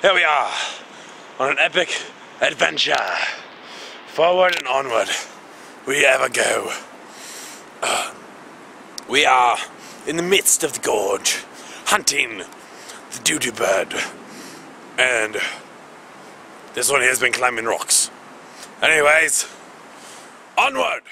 Here we are, on an epic adventure. Forward and onward, we ever go. We are in the midst of the gorge, hunting the doo-doo bird. And this one here has been climbing rocks. Anyways, onward!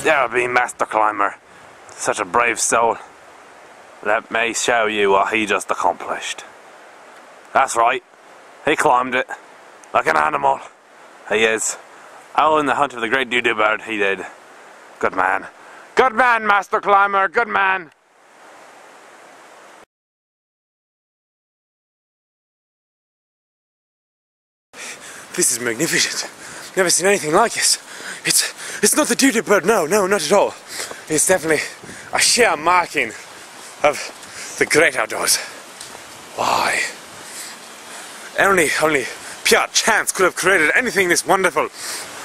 There be Master Climber, such a brave soul. Let me show you what he just accomplished. That's right, he climbed it like an animal. He is. All in the hunt of the great doo-doo bird, he did. Good man. Good man, Master Climber, good man. This is magnificent. Never seen anything like it. It's not the doo-doo bird, no, not at all. It's definitely a sheer marking of the great outdoors. Why? Only pure chance could have created anything this wonderful.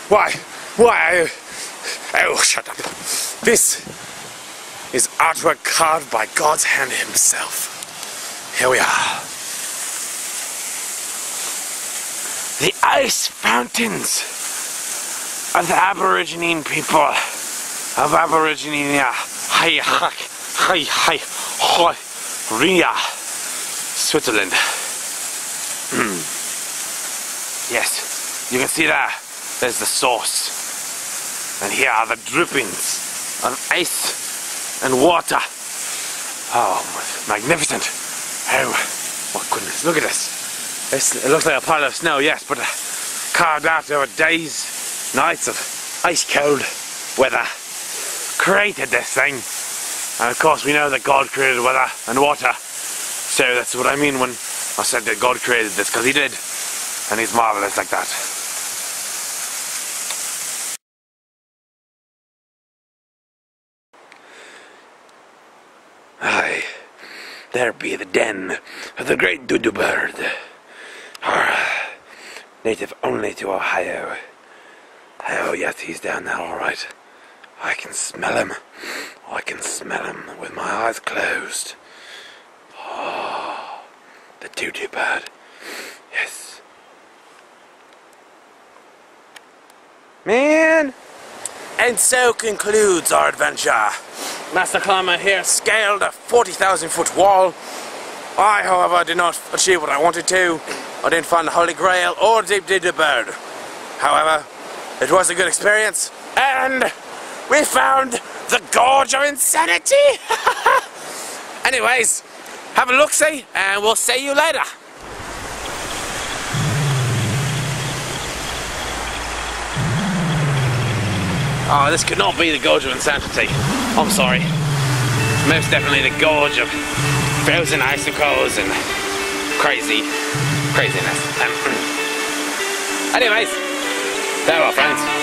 Why? Oh, shut up. This is artwork carved by God's hand himself. Here we are. The ice fountains of the Aborigine people of Aboriginia, Switzerland. Yes, you can see there's the source, and here are the drippings of ice and water. Oh, magnificent! Oh, my goodness, look at this. It looks like a pile of snow, yes, but carved out over days, nights of ice cold weather created this thing. And of course we know that God created weather and water, so that's what I mean when I said that God created this, because he did, and he's marvelous like that. Aye, there be the den of the great doo-doo bird, native only to Ohio. Oh yes, he's down there, alright. I can smell him. I can smell him with my eyes closed. Oh, the doo-doo bird. Yes. Man! And so concludes our adventure. Master Climber here scaled a 40,000 foot wall. I, however, did not achieve what I wanted to. I didn't find the Holy Grail or the doo-doo bird. However, it was a good experience, and we found the Gorge of Insanity! Anyways, have a look-see, and we'll see you later. Oh, this could not be the Gorge of Insanity. I'm sorry. Most definitely the Gorge of frozen icicles and craziness. Anyways, farewell, friends.